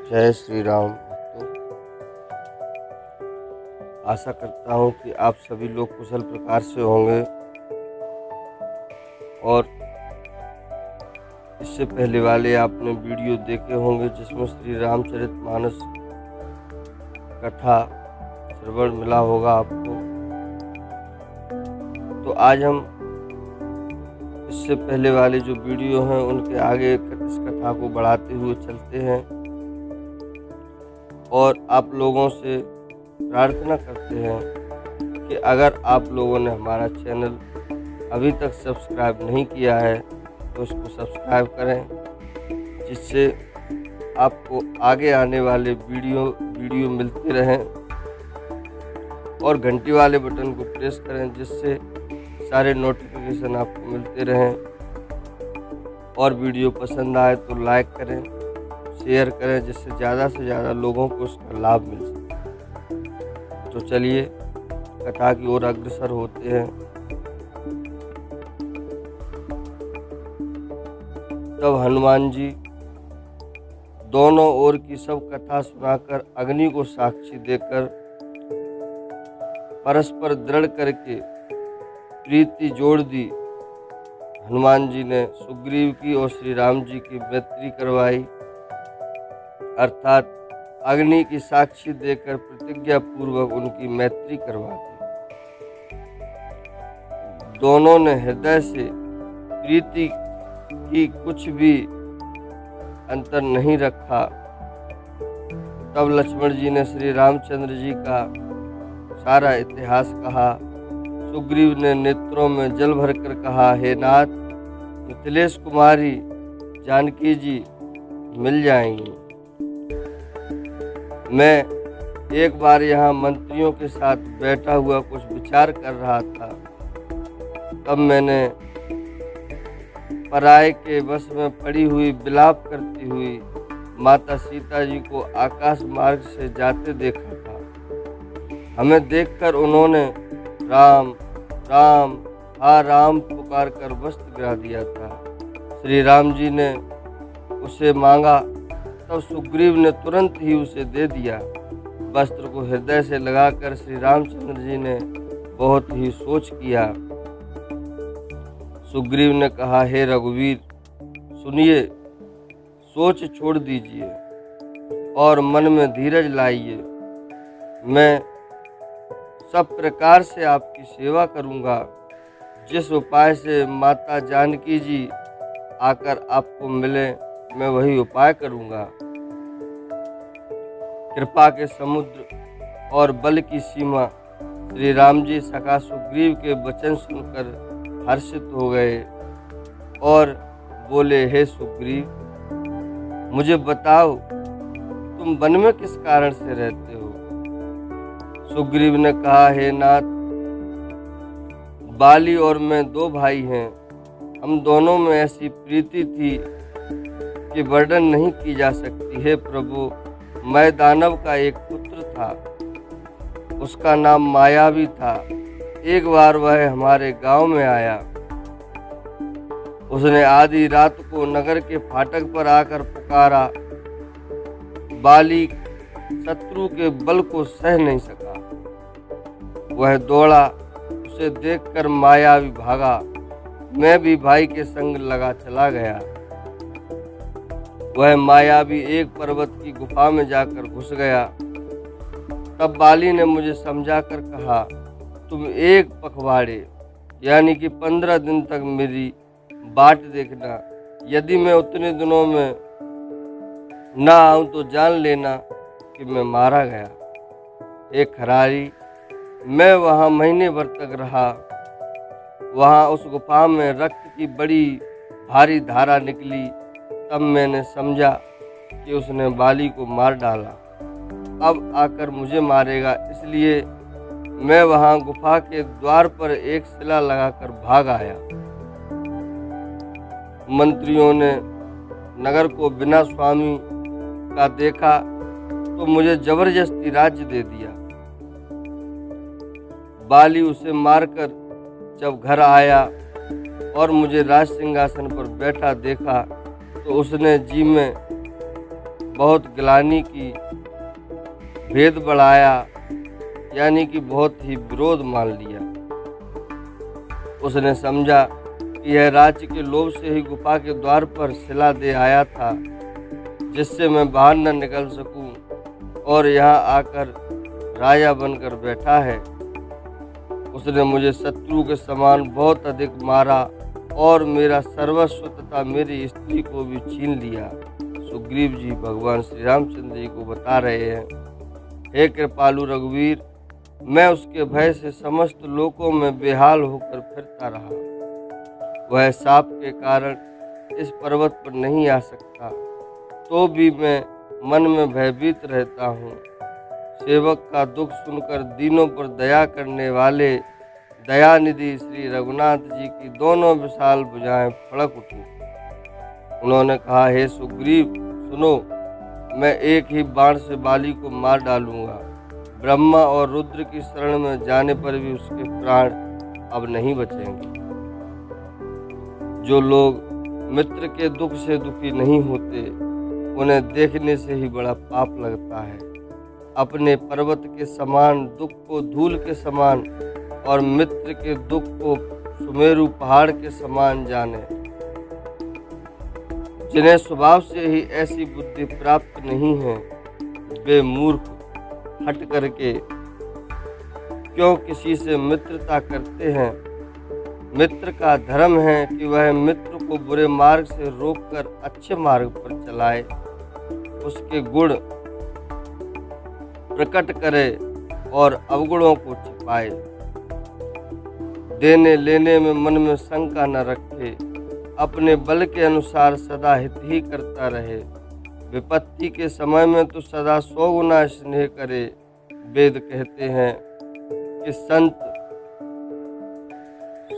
जय श्री राम भक्तों। आशा करता हूँ कि आप सभी लोग कुशल प्रकार से होंगे और इससे पहले वाले आपने वीडियो देखे होंगे जिसमें श्री रामचरितमानस कथा श्रवण मिला होगा आपको। तो आज हम इससे पहले वाले जो वीडियो हैं उनके आगे इस कथा को बढ़ाते हुए चलते हैं और आप लोगों से प्रार्थना करते हैं कि अगर आप लोगों ने हमारा चैनल अभी तक सब्सक्राइब नहीं किया है तो इसको सब्सक्राइब करें, जिससे आपको आगे आने वाले वीडियो मिलते रहें और घंटी वाले बटन को प्रेस करें जिससे सारे नोटिफिकेशन आपको मिलते रहें। और वीडियो पसंद आए तो लाइक करें, शेयर करें, जिससे ज़्यादा से ज़्यादा लोगों को उसका लाभ मिल सके। तो चलिए कथा की ओर अग्रसर होते हैं। तब हनुमान जी दोनों ओर की सब कथा सुनाकर अग्नि को साक्षी देकर परस्पर दृढ़ करके प्रीति जोड़ दी। हनुमान जी ने सुग्रीव की और श्री राम जी की मैत्री करवाई, अर्थात अग्नि की साक्षी देकर प्रतिज्ञा पूर्वक उनकी मैत्री करवा दी। दोनों ने हृदय से प्रीति की कुछ भी अंतर नहीं रखा। तब लक्ष्मण जी ने श्री रामचंद्र जी का सारा इतिहास कहा। सुग्रीव ने नेत्रों में जल भरकर कहा, हे नाथ, मिथिलेश कुमारी जानकी जी मिल जाएंगी। मैं एक बार यहाँ मंत्रियों के साथ बैठा हुआ कुछ विचार कर रहा था, तब मैंने पराये के वश में पड़ी हुई विलाप करती हुई माता सीता जी को आकाश मार्ग से जाते देखा था। हमें देखकर उन्होंने राम राम हा राम पुकार कर वस्त्र गिरा दिया था। श्री राम जी ने उसे मांगा, तब सुग्रीव ने तुरंत ही उसे दे दिया। वस्त्र को हृदय से लगाकर श्री रामचंद्र जी ने बहुत ही सोच किया। सुग्रीव ने कहा, हे रघुवीर, सुनिए, सोच छोड़ दीजिए और मन में धीरज लाइए। मैं सब प्रकार से आपकी सेवा करूंगा। जिस उपाय से माता जानकी जी आकर आपको मिले, मैं वही उपाय करूंगा। कृपा के समुद्र और बल की सीमा श्री राम जी सखा सुग्रीव के वचन सुनकर हर्षित हो गए और बोले, हे सुग्रीव, मुझे बताओ, तुम वन में किस कारण से रहते हो? सुग्रीव ने कहा, हे नाथ, बाली और मैं दो भाई हैं। हम दोनों में ऐसी प्रीति थी कि वर्णन नहीं की जा सकती। हे प्रभु, मैं दानव का एक पुत्र था, उसका नाम मायावी था। एक बार वह हमारे गांव में आया। उसने आधी रात को नगर के फाटक पर आकर पुकारा। बाली शत्रु के बल को सह नहीं सका। वह दौड़ा, उसे देखकर मायावी भागा। मैं भी भाई के संग लगा चला गया। वह मायावी एक पर्वत की गुफा में जाकर घुस गया। तब बाली ने मुझे समझाकर कहा, तुम एक पखवाड़े यानी कि 15 दिन तक मेरी बाट देखना। यदि मैं उतने दिनों में ना आऊं तो जान लेना कि मैं मारा गया। एक खरारी, मैं वहाँ महीने भर तक रहा। वहाँ उस गुफा में रक्त की बड़ी भारी धारा निकली। तब मैंने समझा कि उसने बाली को मार डाला, अब आकर मुझे मारेगा। इसलिए मैं वहाँ गुफा के द्वार पर एक शिला लगाकर भाग आया। मंत्रियों ने नगर को बिना स्वामी का देखा तो मुझे जबरदस्ती राज्य दे दिया। बाली उसे मारकर जब घर आया और मुझे राज सिंहासन पर बैठा देखा तो उसने जी में बहुत ग्लानि की, भेद बढ़ाया, यानी कि बहुत ही विरोध मान लिया। उसने समझा कि यह राज्य के लोभ से ही गुफा के द्वार पर शिला दे आया था, जिससे मैं बाहर न निकल सकूं, और यहाँ आकर राजा बनकर बैठा है। उसने मुझे शत्रु के समान बहुत अधिक मारा और मेरा सर्वस्व तथा मेरी स्त्री को भी छीन लिया। सुग्रीव जी भगवान श्री रामचंद्र जी को बता रहे हैं, हे कृपालु रघुवीर, मैं उसके भय से समस्त लोकों में बेहाल होकर फिरता रहा। वह साप के कारण इस पर्वत पर नहीं आ सकता, तो भी मैं मन में भयभीत रहता हूँ। सेवक का दुख सुनकर दीनों पर दया करने वाले दयानिधि श्री रघुनाथ जी की दोनों विशाल भुजाएं फड़क उठी। उन्होंने कहा, हे सुग्रीव सुनो, मैं एक ही बाण से बाली को मार डालूंगा। ब्रह्मा और रुद्र की शरण में जाने पर भी उसके प्राण अब नहीं बचेंगे। जो लोग मित्र के दुख से दुखी नहीं होते, उन्हें देखने से ही बड़ा पाप लगता है। अपने पर्वत के समान दुख को धूल के समान और मित्र के दुख को सुमेरु पहाड़ के समान जाने। जिन्हें स्वभाव से ही ऐसी बुद्धि प्राप्त नहीं है, वे मूर्ख हट करके क्यों किसी से मित्रता करते हैं। मित्र का धर्म है कि वह मित्र को बुरे मार्ग से रोककर अच्छे मार्ग पर चलाए, उसके गुण प्रकट करे और अवगुणों को छिपाए। देने लेने में मन में शंका न रखे, अपने बल के अनुसार सदा हित ही करता रहे। विपत्ति के समय में तो सदा 100 गुना स्नेह करे। वेद कहते हैं कि संत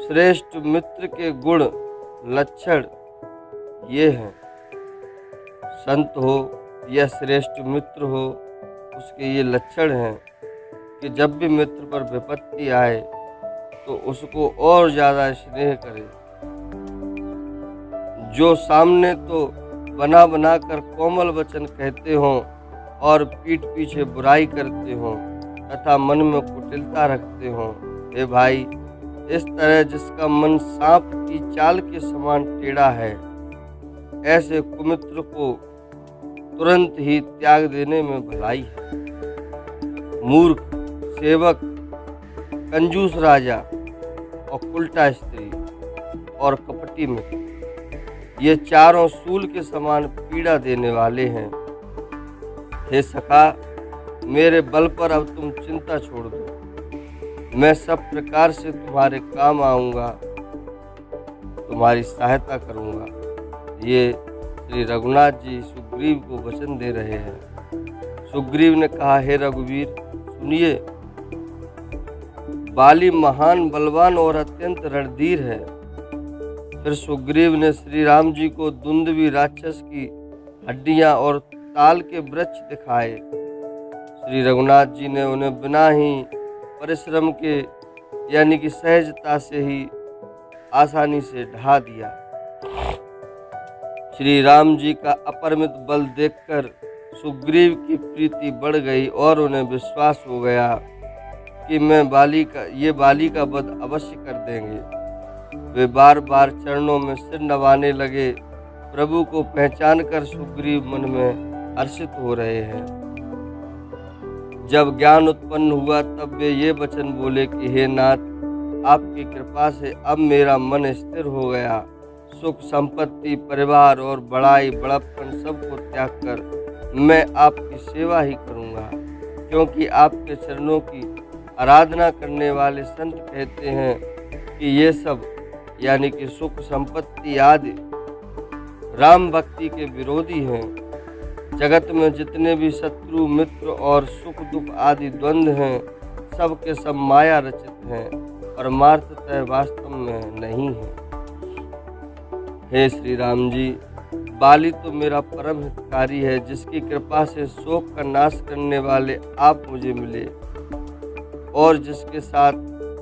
श्रेष्ठ मित्र के गुण लक्षण ये हैं। संत हो या श्रेष्ठ मित्र हो, उसके ये लक्षण हैं कि जब भी मित्र पर विपत्ति आए तो उसको और ज़्यादा स्नेह करे। जो सामने तो बना बना कर कोमल वचन कहते हों और पीठ पीछे बुराई करते हों तथा मन में कुटिलता रखते हों, हे भाई, इस तरह जिसका मन सांप की चाल के समान टेढ़ा है, ऐसे कुमित्र को तुरंत ही त्याग देने में भलाई है। मूर्ख, सेवक, कंजूस राजा और उल्टा स्त्री और कपटी मित्र, ये चारों सूल के समान पीड़ा देने वाले हैं। हे सखा, मेरे बल पर अब तुम चिंता छोड़ दो। मैं सब प्रकार से तुम्हारे काम आऊँगा, तुम्हारी सहायता करूँगा। ये श्री रघुनाथ जी सुग्रीव को वचन दे रहे हैं। सुग्रीव ने कहा, हे रघुवीर सुनिए, बाली महान बलवान और अत्यंत रणधीर है। फिर सुग्रीव ने श्री राम जी को दुंदुभी राक्षस की हड्डियां और ताल के वृक्ष दिखाए। श्री रघुनाथ जी ने उन्हें बिना ही परिश्रम के, यानी कि सहजता से ही आसानी से ढा दिया। श्री राम जी का अपरिमित बल देखकर सुग्रीव की प्रीति बढ़ गई और उन्हें विश्वास हो गया कि ये बाली का वध अवश्य कर देंगे। वे बार बार चरणों में सिर नवाने लगे। प्रभु को पहचान कर सुग्रीव मन में हर्षित हो रहे हैं। जब ज्ञान उत्पन्न हुआ तब वे ये वचन बोले कि हे नाथ, आपकी कृपा से अब मेरा मन स्थिर हो गया। सुख संपत्ति, परिवार और बड़ाई बड़प्पन सबको त्याग कर मैं आपकी सेवा ही करूँगा, क्योंकि आपके चरणों की आराधना करने वाले संत कहते हैं कि ये सब, यानी कि सुख संपत्ति आदि, राम भक्ति के विरोधी हैं। जगत में जितने भी शत्रु मित्र और सुख दुख आदि द्वंद्व हैं, सब के सब माया रचित हैं, परमार्थतः वास्तव में नहीं है। हे श्री राम जी, बाली तो मेरा परम हितकारी है, जिसकी कृपा से शोक का नाश करने वाले आप मुझे मिले, और जिसके साथ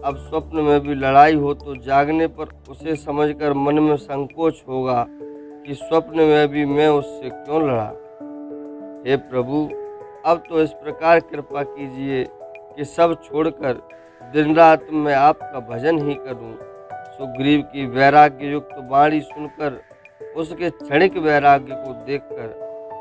अब स्वप्न में भी लड़ाई हो तो जागने पर उसे समझकर मन में संकोच होगा कि स्वप्न में भी मैं उससे क्यों लड़ा। हे प्रभु, अब तो इस प्रकार कृपा कीजिए कि सब छोड़कर दिन रात मैं आपका भजन ही करूं। सुग्रीव की वैराग्य युक्त वाणी सुनकर उसके क्षणिक वैराग्य को देखकर,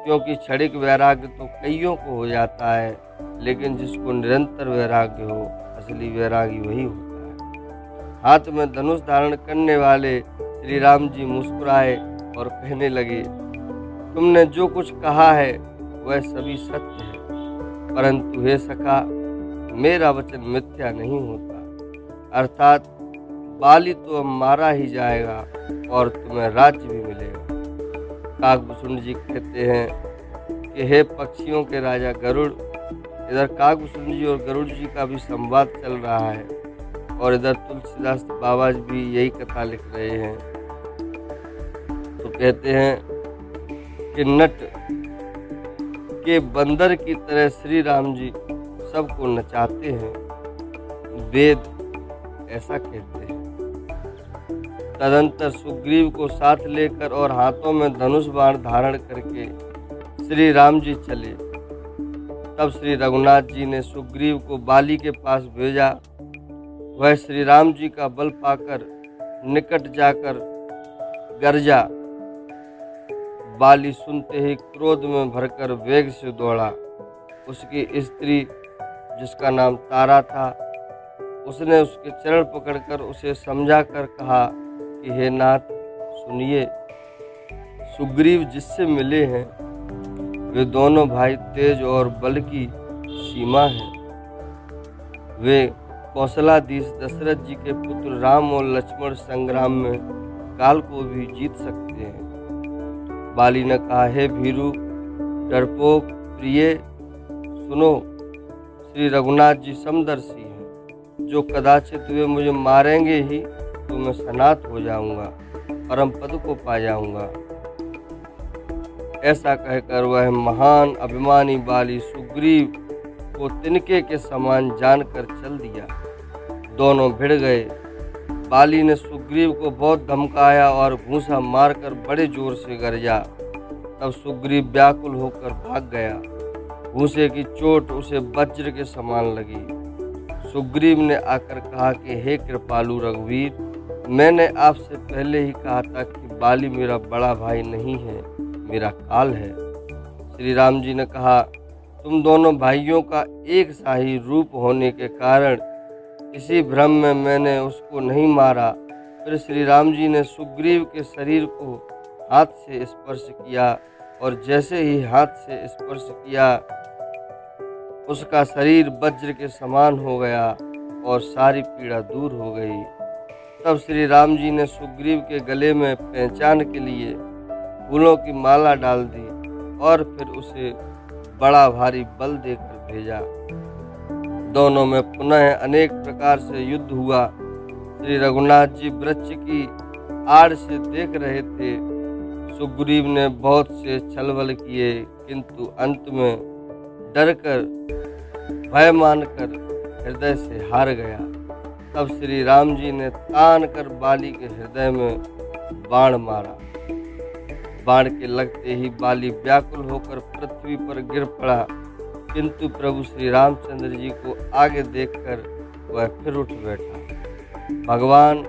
क्योंकि क्षणिक वैराग्य तो कईयों को हो जाता है, लेकिन जिसको निरंतर वैराग्य हो, असली वैरागी वही होता है। हाथ में धनुष धारण करने वाले श्री राम जी मुस्कुराए और कहने लगे, तुमने जो कुछ कहा है वह सभी सत्य है, परंतु हे सखा, मेरा वचन मिथ्या नहीं होता। अर्थात बाली तो अब मारा ही जाएगा और तुम्हें राज्य भी मिलेगा। काकभूषुंड जी कहते हैं कि हे पक्षियों के राजा गरुड़, इधर काकभूषुंड जी और गरुड़ जी का भी संवाद चल रहा है और इधर तुलसीदास बाबा जी भी यही कथा लिख रहे हैं। तो कहते हैं कि नट के बंदर की तरह श्री राम जी सबको नचाते हैं, वेद ऐसा कहते हैं। तदंतर सुग्रीव को साथ लेकर और हाथों में धनुष बाण धारण करके श्री राम जी चले। तब श्री रघुनाथ जी ने सुग्रीव को बाली के पास भेजा। वह श्री राम जी का बल पाकर निकट जाकर गरजा। बाली सुनते ही क्रोध में भरकर वेग से दौड़ा। उसकी स्त्री, जिसका नाम तारा था, उसने उसके चरण पकड़कर उसे समझाकर कहा कि हे नाथ, सुनिए, सुग्रीव जिससे मिले हैं वे दोनों भाई तेज और बल की सीमा हैं। वे कौशलाधीश दशरथ जी के पुत्र राम और लक्ष्मण संग्राम में काल को भी जीत सकते हैं। बाली ने कहा, हे भीरू, डरपोक प्रिय, सुनो, श्री रघुनाथ जी समदर्शी हैं। जो कदाचित वे मुझे मारेंगे ही तो मैं सनात हो जाऊंगा, परम पद को पा जाऊंगा। ऐसा कहकर वह महान अभिमानी बाली सुग्रीव को तिनके के समान जानकर चल दिया। दोनों भिड़ गए। बाली ने सुग्रीव को बहुत धमकाया और घूंसा मारकर बड़े जोर से गरजा। तब सुग्रीव व्याकुल होकर भाग गया। घूंसे की चोट उसे वज्र के समान लगी। सुग्रीव ने आकर कहा कि हे कृपालु रघुवीर, मैंने आपसे पहले ही कहा था कि बाली मेरा बड़ा भाई नहीं है, मेरा काल है। श्री राम जी ने कहा, तुम दोनों भाइयों का एक सा ही रूप होने के कारण इसी भ्रम में मैंने उसको नहीं मारा। फिर श्री राम जी ने सुग्रीव के शरीर को हाथ से स्पर्श किया और जैसे ही हाथ से स्पर्श किया उसका शरीर वज्र के समान हो गया और सारी पीड़ा दूर हो गई। तब श्री राम जी ने सुग्रीव के गले में पहचान के लिए फूलों की माला डाल दी और फिर उसे बड़ा भारी बल देकर भेजा। दोनों में पुनः अनेक प्रकार से युद्ध हुआ। श्री रघुनाथ जी वृक्ष की आड़ से देख रहे थे। सुग्रीव ने बहुत से छलबल किए, किंतु अंत में डरकर भय मानकर हृदय से हार गया। तब श्री राम जी ने तान कर बाली के हृदय में बाण मारा। बाण के लगते ही बाली व्याकुल होकर पृथ्वी पर गिर पड़ा, किंतु प्रभु श्री रामचंद्र जी को आगे देखकर वह फिर उठ बैठा। भगवान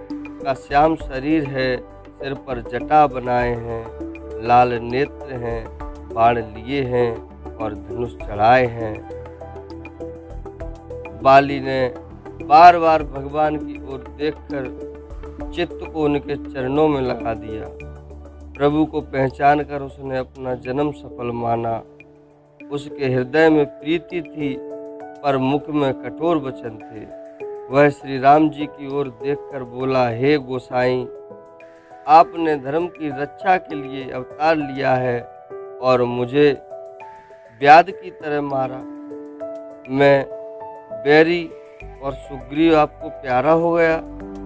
का श्याम शरीर है, सिर पर जटा बनाए हैं, लाल नेत्र हैं, बाण लिए हैं और धनुष चढ़ाए हैं। बाली ने बार बार भगवान की ओर देखकर चित्त को उनके चरणों में लगा दिया। प्रभु को पहचान कर उसने अपना जन्म सफल माना। उसके हृदय में प्रीति थी पर मुख में कठोर वचन थे। वह श्री राम जी की ओर देखकर बोला, हे गोसाई, आपने धर्म की रक्षा के लिए अवतार लिया है और मुझे व्याध की तरह मारा। मैं बैरी और सुग्रीव आपको प्यारा हो गया।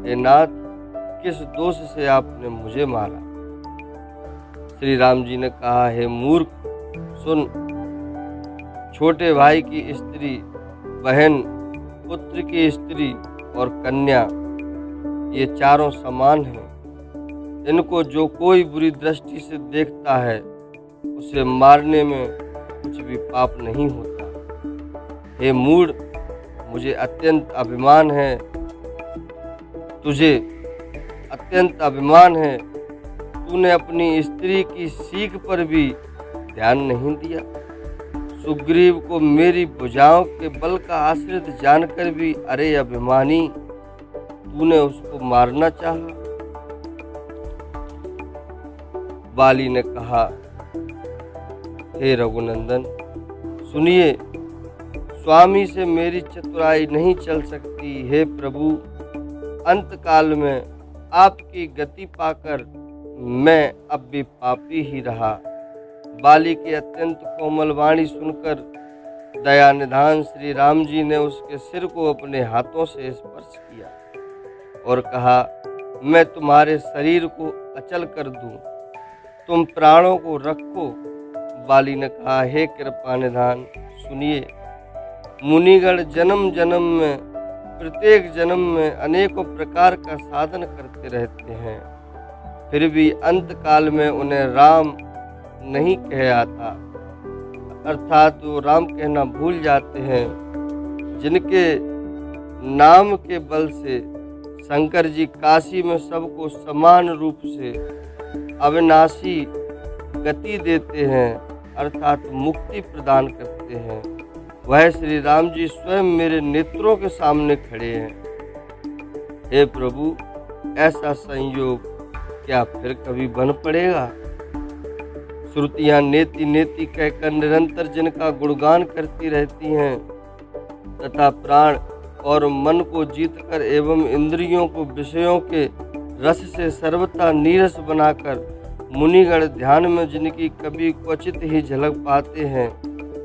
हे नाथ, किस दोष से आपने मुझे मारा? श्री राम जी ने कहा, हे मूर्ख, सुन, छोटे भाई की स्त्री, बहन, पुत्र की स्त्री और कन्या, ये चारों समान हैं। इनको जो कोई बुरी दृष्टि से देखता है उसे मारने में कुछ भी पाप नहीं होता। हे मूढ़, मुझे अत्यंत अभिमान है, तुझे अत्यंत अभिमान है। तूने अपनी स्त्री की सीख पर भी ध्यान नहीं दिया। सुग्रीव को मेरी भुजाओं के बल का आश्रित जानकर भी अरे अभिमानी, तूने उसको मारना चाहा। बाली ने कहा, हे रघुनंदन, सुनिए, स्वामी से मेरी चतुराई नहीं चल सकती। हे प्रभु, अंतकाल में आपकी गति पाकर मैं अब भी पापी ही रहा। बाली की अत्यंत कोमल वाणी सुनकर दया निधान श्री राम जी ने उसके सिर को अपने हाथों से स्पर्श किया और कहा, मैं तुम्हारे शरीर को अचल कर दूं, तुम प्राणों को रखो। बाली ने कहा, हे कृपा निधान, सुनिए, मुनिगण जन्म जन्म में, प्रत्येक जन्म में अनेकों प्रकार का साधन करते रहते हैं, फिर भी अंत काल में उन्हें राम नहीं कह आता, अर्थात वो राम कहना भूल जाते हैं। जिनके नाम के बल से शंकर जी काशी में सबको समान रूप से अविनाशी गति देते हैं, अर्थात मुक्ति प्रदान करते हैं, वह श्री राम जी स्वयं मेरे नेत्रों के सामने खड़े हैं। हे प्रभु, ऐसा संयोग क्या फिर कभी बन पड़ेगा? श्रुतियाँ नेति नेति कहकर निरंतर जिनका गुणगान करती रहती हैं तथा प्राण और मन को जीतकर एवं इंद्रियों को विषयों के रस से सर्वथा नीरस बनाकर मुनिगण ध्यान में जिनकी कभी क्वचित ही झलक पाते हैं,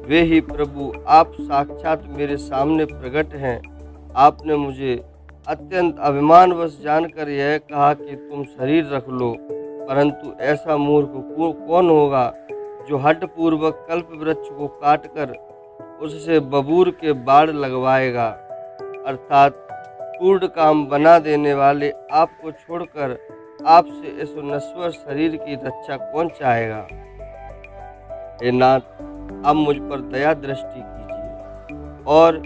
वे ही प्रभु आप साक्षात मेरे सामने प्रकट हैं। आपने मुझे अत्यंत अभिमानवश जानकर यह कहा कि तुम शरीर रख लो, परंतु ऐसा मूर्ख कौन होगा जो हठ पूर्वक कल्प वृक्ष को काटकर उससे बबूर के बाढ़ लगवाएगा, अर्थात पूर्ण काम बना देने वाले आपको छोड़कर आपसे इस नश्वर शरीर की रक्षा कौन चाहेगा? हे नाथ, अब मुझ पर दया दृष्टि कीजिए और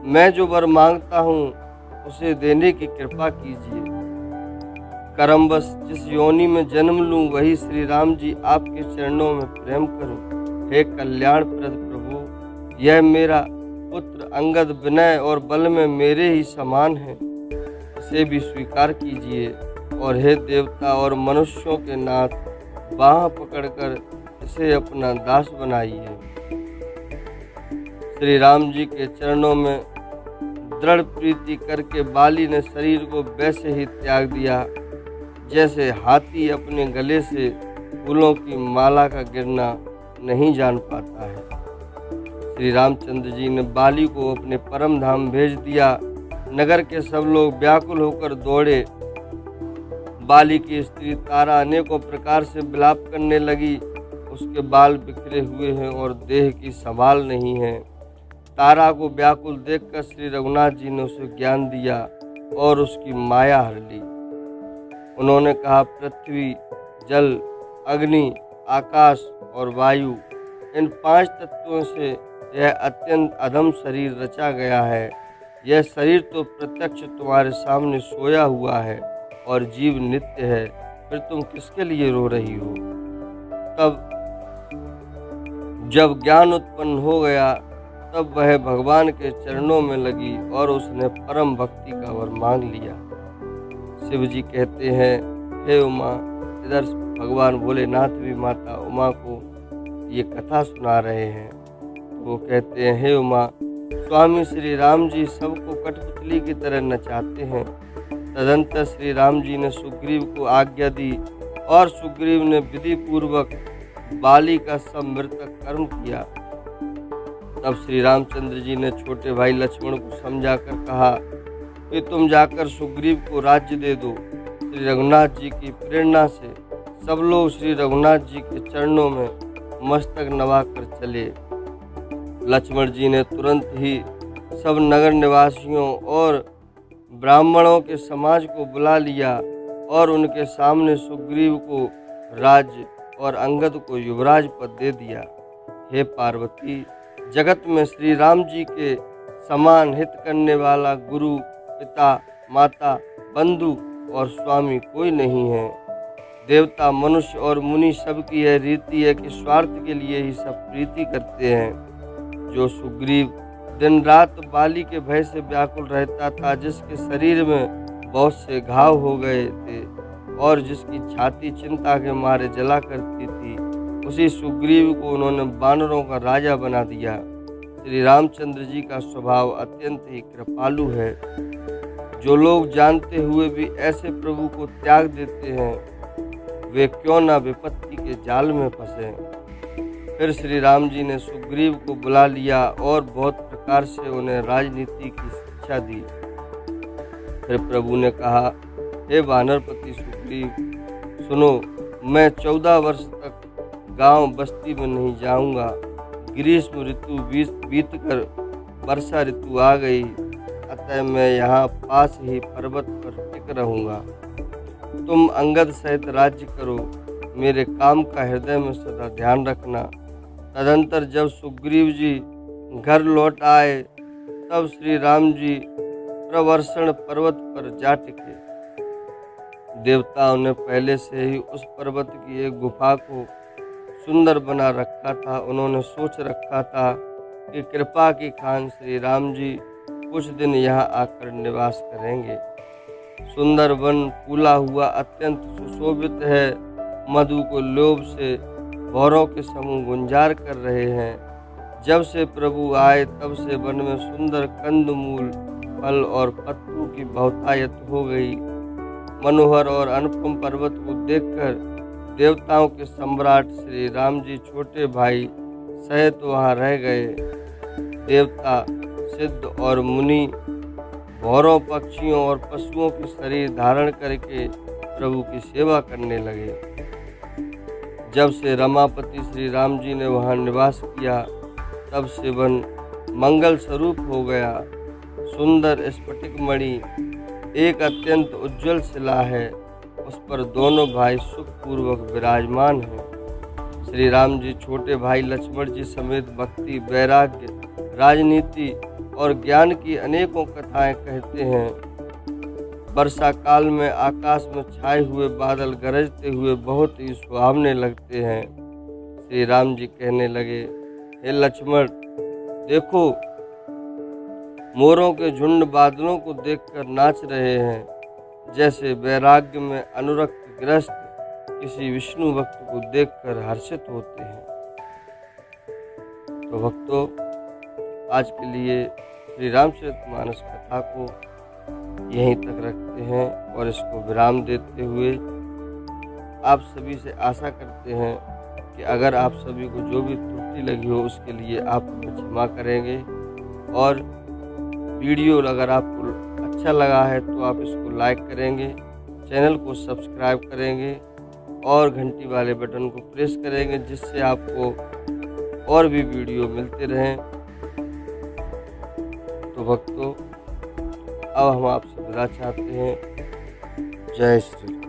मैं जो वर मांगता हूँ उसे देने की कृपा कीजिए। करमवश जिस योनि में जन्म लूँ वही श्री राम जी आपके चरणों में प्रेम करूँ। हे कल्याणप्रद प्रभु, यह मेरा पुत्र अंगद विनय और बल में मेरे ही समान है, इसे भी स्वीकार कीजिए। और हे देवता और मनुष्यों के नाथ, बाँह पकड़कर इसे अपना दास बनाइए। श्री राम जी के चरणों में दृढ़ प्रीति करके बाली ने शरीर को वैसे ही त्याग दिया जैसे हाथी अपने गले से फूलों की माला का गिरना नहीं जान पाता है। श्री रामचंद्र जी ने बाली को अपने परम धाम भेज दिया। नगर के सब लोग व्याकुल होकर दौड़े। बाली की स्त्री तारा अनेकों प्रकार से विलाप करने लगी। उसके बाल बिखरे हुए हैं और देह की संभाल नहीं है। तारा को व्याकुल देखकर श्री रघुनाथ जी ने उसे ज्ञान दिया और उसकी माया हर ली। उन्होंने कहा, पृथ्वी, जल, अग्नि, आकाश और वायु, इन 5 तत्वों से यह अत्यंत अधम शरीर रचा गया है। यह शरीर तो प्रत्यक्ष तुम्हारे सामने सोया हुआ है और जीव नित्य है, फिर तुम किसके लिए रो रही हो? तब जब ज्ञान उत्पन्न हो गया तब वह भगवान के चरणों में लगी और उसने परम भक्ति का वर मांग लिया। शिव जी कहते हैं, हे उमा, इधर भगवान भोलेनाथ भी माता उमा को ये कथा सुना रहे हैं। वो कहते हैं, हे उमा, स्वामी श्री राम जी सबको कठपुतली की तरह नचाते हैं। तदंतर श्री राम जी ने सुग्रीव को आज्ञा दी और सुग्रीव ने विधि पूर्वक बाली का सब मृतक कर्म किया। तब श्री रामचंद्र जी ने छोटे भाई लक्ष्मण को समझाकर कहा कि तुम जाकर सुग्रीव को राज्य दे दो। श्री रघुनाथ जी की प्रेरणा से सब लोग श्री रघुनाथ जी के चरणों में मस्तक नवाकर चले। लक्ष्मण जी ने तुरंत ही सब नगर निवासियों और ब्राह्मणों के समाज को बुला लिया और उनके सामने सुग्रीव को राज्य और अंगद को युवराज पद दे दिया। हे पार्वती, जगत में श्री राम जी के समान हित करने वाला गुरु, पिता, माता, बंधु और स्वामी कोई नहीं है। देवता, मनुष्य और मुनि सबकी यह रीति है कि स्वार्थ के लिए ही सब प्रीति करते हैं। जो सुग्रीव दिन रात बाली के भय से व्याकुल रहता था, जिसके शरीर में बहुत से घाव हो गए थे और जिसकी छाती चिंता के मारे जला करती थी, उसी सुग्रीव को उन्होंने वानरों का राजा बना दिया। श्री रामचंद्र जी का स्वभाव अत्यंत ही कृपालु है। जो लोग जानते हुए भी ऐसे प्रभु को त्याग देते हैं, वे क्यों ना विपत्ति के जाल में फंसे। फिर श्री राम जी ने सुग्रीव को बुला लिया और बहुत प्रकार से उन्हें राजनीति की शिक्षा दी। फिर प्रभु ने कहा, हे वानरपति सुग्रीव, सुनो, मैं 14 वर्ष तक गांव बस्ती में नहीं जाऊंगा। ग्रीष्म ऋतु बीतकर वर्षा ऋतु आ गई, अतः मैं यहाँ पास ही पर्वत पर टिक रहूंगा। तुम अंगद सहित राज्य करो, मेरे काम का हृदय में सदा ध्यान रखना। तदंतर जब सुग्रीव जी घर लौट आए, तब श्री राम जी प्रवर्षण पर्वत पर जा टिके। देवताओं ने पहले से ही उस पर्वत की एक गुफा को सुंदर बना रखा था। उन्होंने सोच रखा था कि कृपा की खान श्री राम जी कुछ दिन यहाँ आकर निवास करेंगे। सुंदर वन फूला हुआ अत्यंत सुशोभित है। मधु को लोभ से भौरों के समूह गुंजार कर रहे हैं। जब से प्रभु आए तब से वन में सुंदर कंदमूल, फल और पत्तों की बहुतायत हो गई। मनोहर और अनुपम पर्वत को देखकर देवताओं के सम्राट श्री राम जी छोटे भाई सहित वहाँ रह गए। देवता, सिद्ध और मुनि भौरों, पक्षियों और पशुओं के शरीर धारण करके प्रभु की सेवा करने लगे। जब से रमापति श्री राम जी ने वहाँ निवास किया, तब से वन मंगल स्वरूप हो गया। सुंदर स्फटिक मणि एक अत्यंत उज्जवल शिला है, उस पर दोनों भाई सुखपूर्वक विराजमान हैं। श्री राम जी छोटे भाई लक्ष्मण जी समेत भक्ति, वैराग्य, राजनीति और ज्ञान की अनेकों कथाएं कहते हैं। वर्षा काल में आकाश में छाए हुए बादल गरजते हुए बहुत ही सुहावने लगते हैं। श्री राम जी कहने लगे, हे लक्ष्मण, देखो, मोरों के झुंड बादलों को देखकर नाच रहे हैं, जैसे वैराग्य में अनुरक्त ग्रस्त किसी विष्णु भक्त को देखकर हर्षित होते हैं। तो भक्तों, आज के लिए श्री रामचरितमानस कथा को यहीं तक रखते हैं और इसको विराम देते हुए आप सभी से आशा करते हैं कि अगर आप सभी को जो भी त्रुटि लगी हो उसके लिए आप क्षमा करेंगे। और वीडियो अगर आपको अच्छा लगा है तो आप इसको लाइक करेंगे, चैनल को सब्सक्राइब करेंगे और घंटी वाले बटन को प्रेस करेंगे, जिससे आपको और भी वीडियो मिलते रहें। तो भक्तों, अब हम आपसे विदा चाहते हैं। जय श्री राम।